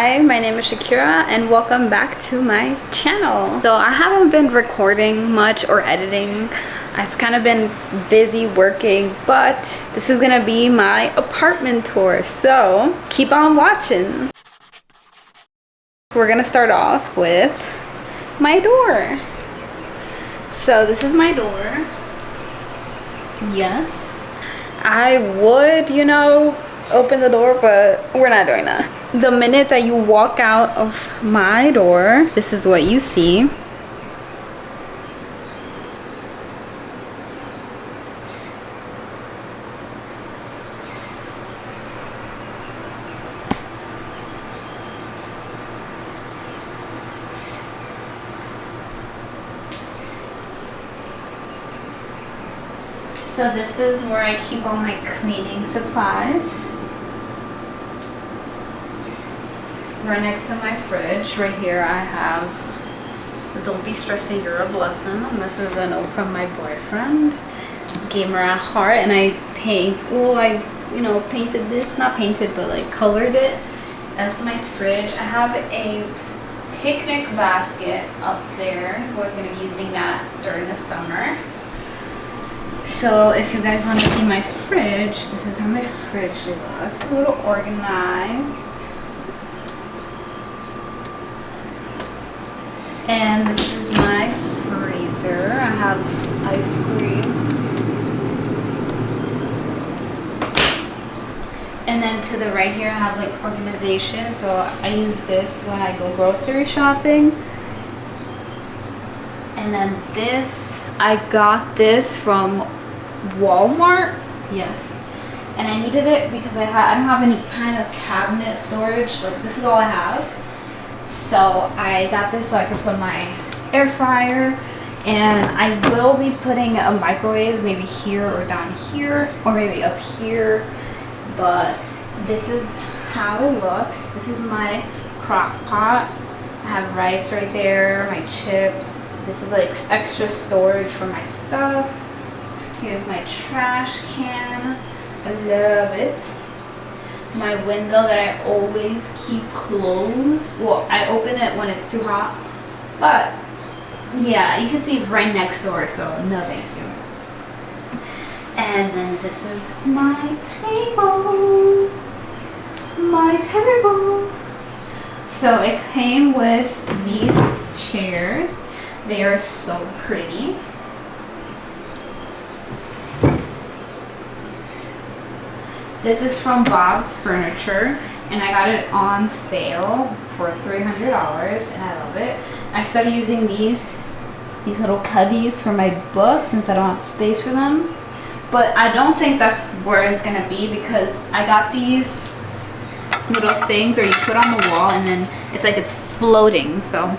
Hi, my name is Shakira and welcome back to my channel. So I haven't been recording much or editing. I've kind of been busy working, but this is gonna be my apartment tour, so keep on watching. We're gonna start off with my door. So this is my door. Yes, I would, open the door, but we're not doing that. The minute that you walk out of my door, this is what you see. So this is where I keep all my cleaning supplies. Right next to my fridge, right here I have "Don't be stressing, you're a blessing." And this is a note from my boyfriend. Gamer at heart, and I painted this, not painted, but like colored it. That's my fridge. I have a picnic basket up there. We're gonna be using that during the summer. So if you guys want to see my fridge, this is how my fridge looks. A little organized. And this is my freezer. I have ice cream. And then to the right here I have like organization. So I use this when I go grocery shopping. And then this, I got this from Walmart. Yes. And I needed it because I don't have any kind of cabinet storage. Like, this is all I have. So I got this so I could put my air fryer. And I will be putting a microwave maybe here or down here, or maybe up here. But this is how it looks. This is my crock pot. I have rice right there, my chips. This is like extra storage for my stuff. Here's my trash can. I love it. My window that I always keep closed. Well, I open it when it's too hot. But yeah, you can see right next door, so no thank you. And then this is my table. My table. So it came with these chairs. They are so pretty. This is from Bob's Furniture, and I got it on sale for $300, and I love it. I started using these little cubbies for my books since I don't have space for them. But I don't think that's where it's gonna be, because I got these little things where you put on the wall and then it's floating. So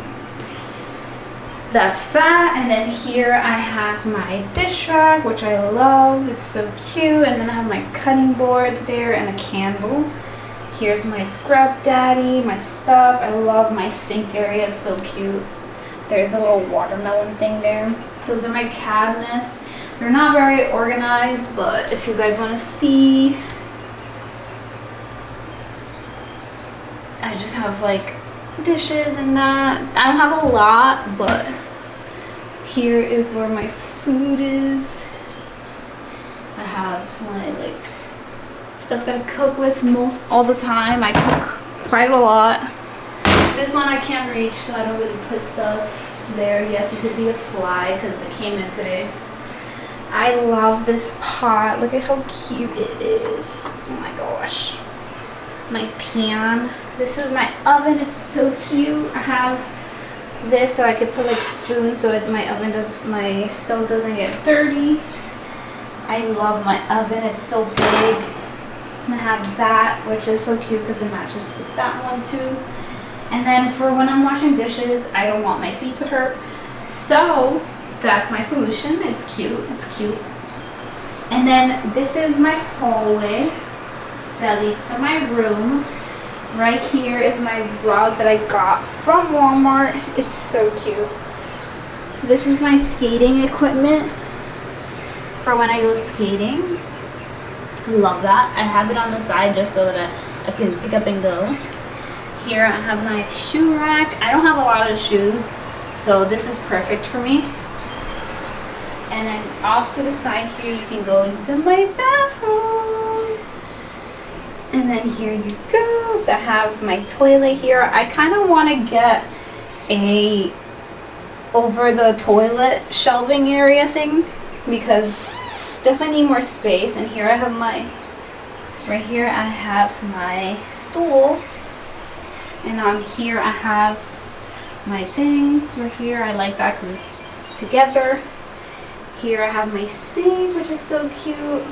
that's that. And then here I have my dish rack, which I love. It's so cute. And then I have my cutting boards there and a candle. Here's my scrub daddy, my stuff. I love my sink area. It's so cute. There's a little watermelon thing there. Those are my cabinets. They're not very organized, but if you guys want to see, I just have like dishes and that. I don't have a lot, but here is where my food is. I have my stuff that I cook with all the time. I cook quite a lot. This one I can't reach, so I don't really put stuff there. Yes, you can see a fly because it came in today. I love this pot. Look at how cute it is. Oh my gosh. My pan. This is my oven. It's so cute. I have this so I could put spoons so my stove doesn't get dirty. I love my oven. It's so big. And I have that, which is so cute because it matches with that one too. And then for when I'm washing dishes, I don't want my feet to hurt. So that's my solution. It's cute. It's cute. And then this is my hallway that leads to my room. Right here is my rug that I got from Walmart. It's so cute. This is my skating equipment for when I go skating. Love that. I have it on the side just so that I can pick up and go. Here I have my shoe rack. I don't have a lot of shoes, so this is perfect for me. And then off to the side here, you can go into my bathroom. And then here you go. I have my toilet here. I kind of want to get a over the toilet shelving area thing because definitely need more space. And here I have my, right here I have my stool. And on here I have my things right here. I like that because it's together. Here I have my sink, which is so cute.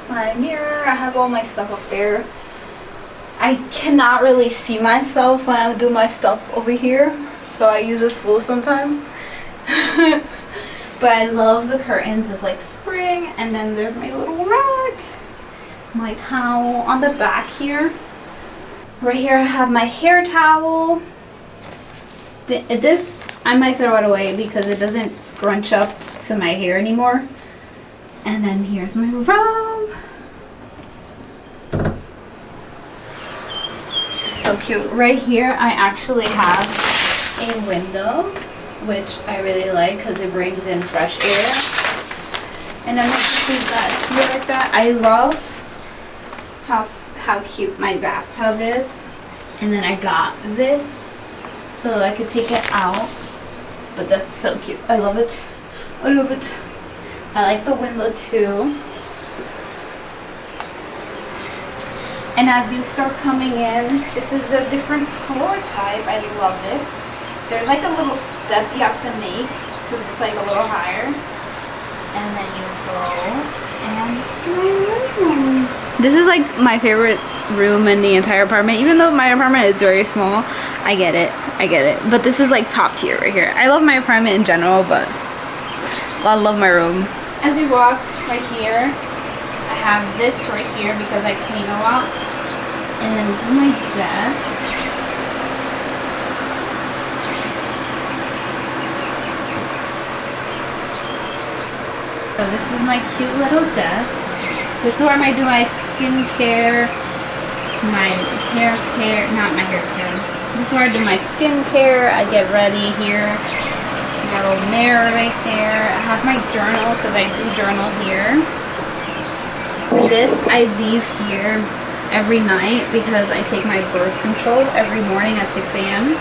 My mirror, I have all my stuff up there. I cannot really see myself when I do my stuff over here, so I use a stool sometime. But I love the curtains. It's like spring, and then there's my little rack, my towel on the back here. Right here I have my hair towel. This I might throw it away because it doesn't scrunch up to my hair anymore. And then here's my robe. So cute. Right here I actually have a window, which I really like because it brings in fresh air. And I'm going to leave that here like that. I love how cute my bathtub is. And then I got this so I could take it out. But that's so cute. I love it. I love it. I like the window too. And as you start coming in, this is a different floor type. I love it. There's like a little step you have to make because it's like a little higher. And then you go, and this is my room. This is like my favorite room in the entire apartment. Even though my apartment is very small, I get it. I get it. But this is like top tier right here. I love my apartment in general, but I love my room. As we walk right here, I have this right here because I clean a lot. And then this is my desk. So this is my cute little desk. This is where I do my skincare, my hair care, not my hair care. This is where I do my skincare. I get ready here. My little mirror right there. I have my journal because I do journal here. This I leave here every night because I take my birth control every morning at 6 a.m.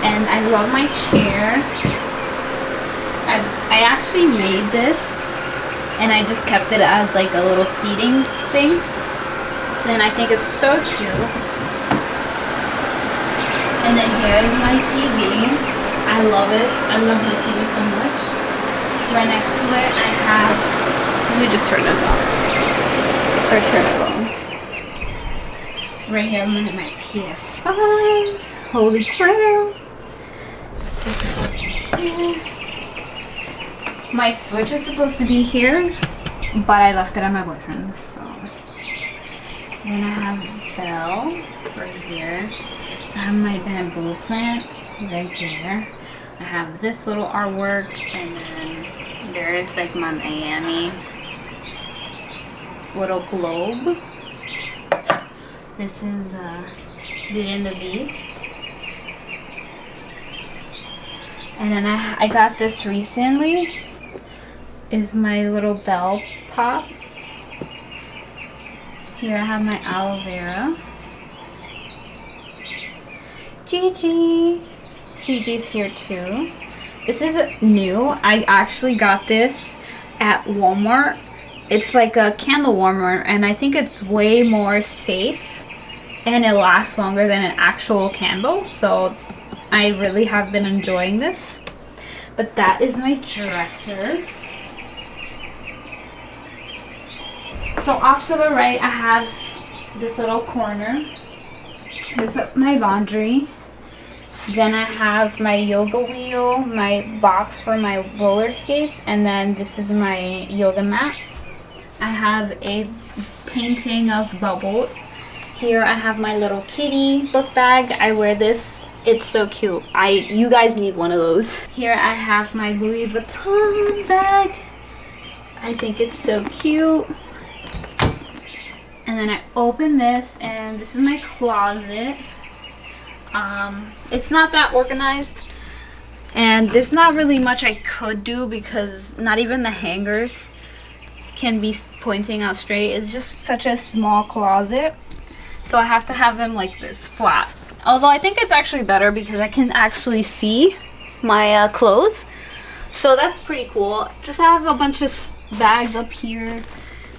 And I love my chair. I actually made this and I just kept it as like a little seating thing. And I think it's so cute. And then here is my TV. I love it. I love my TV so much. Right next to it I have, let me just turn this off. Or turn it on. Right here I'm gonna have my PS5. Holy Grail. This is supposed to be here. My Switch is supposed to be here, but I left it at my boyfriend's, so. Then I have Belle right here. I have my bamboo plant right there. I have this little artwork, and then there's like my Miami little globe. This is Beauty and the Beast. And then I got this recently. Is my little bell pop. Here I have my aloe vera. Gigi. Gigi's here too. This is new. I actually got this at Walmart. It's like a candle warmer and I think it's way more safe and it lasts longer than an actual candle. So I really have been enjoying this. But that is my dresser. So off to the right, I have this little corner. This is my laundry. Then I have my yoga wheel, my box for my roller skates, and then this is my yoga mat. I have a painting of bubbles. Here I have my little kitty book bag. I wear this. It's so cute. You guys need one of those. Here I have my Louis Vuitton bag. I think it's so cute. And then I open this, and this is my closet. It's not that organized, and there's not really much I could do because not even the hangers can be pointing out straight. It's just such a small closet, so I have to have them like this, flat. Although I think it's actually better because I can actually see my clothes, so that's pretty cool. Just have a bunch of bags up here.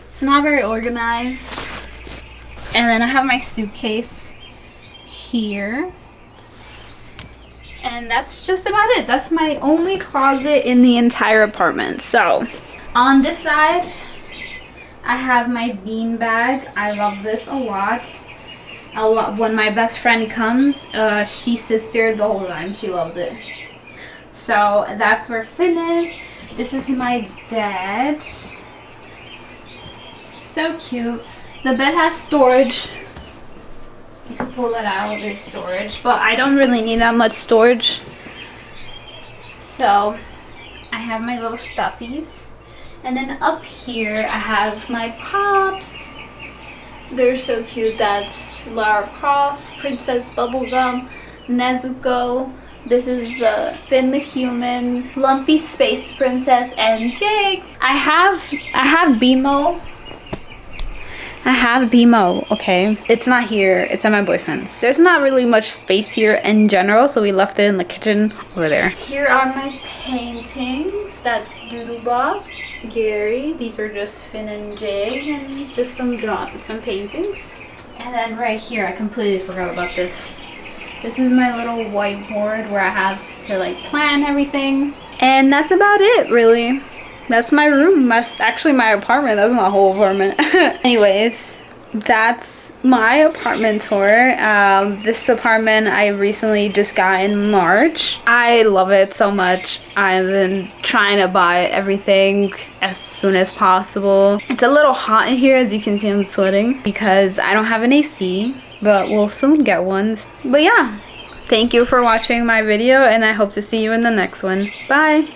It's not very organized. And then I have my suitcase here. And that's just about it. That's my only closet in the entire apartment. So on this side, I have my bean bag. I love this a lot. When my best friend comes, she sits there the whole time. She loves it. So that's where Finn is. This is my bed. So cute. The bed has storage. You can pull it out. There's storage, but I don't really need that much storage. So I have my little stuffies. And then up here I have my pops. They're so cute. That's Lara Croft, Princess Bubblegum, Nezuko. This is Finn the Human, Lumpy Space Princess, and Jake. I have BMO. I have BMO, okay? It's not here, it's at my boyfriend's. There's not really much space here in general, so we left it in the kitchen over there. Here are my paintings. That's Doodle Bob, Gary. These are just Finn and Jake, and just some paintings. And then right here, I completely forgot about this. This is my little whiteboard where I have to like plan everything. And that's about it, really. That's my room. That's actually my apartment. That's my whole apartment. Anyways, that's my apartment tour. This apartment I recently just got in March. I love it so much. I've been trying to buy everything as soon as possible. It's a little hot in here, as you can see. I'm sweating because I don't have an AC, but we'll soon get one. But yeah, thank you for watching my video, and I hope to see you in the next one. Bye.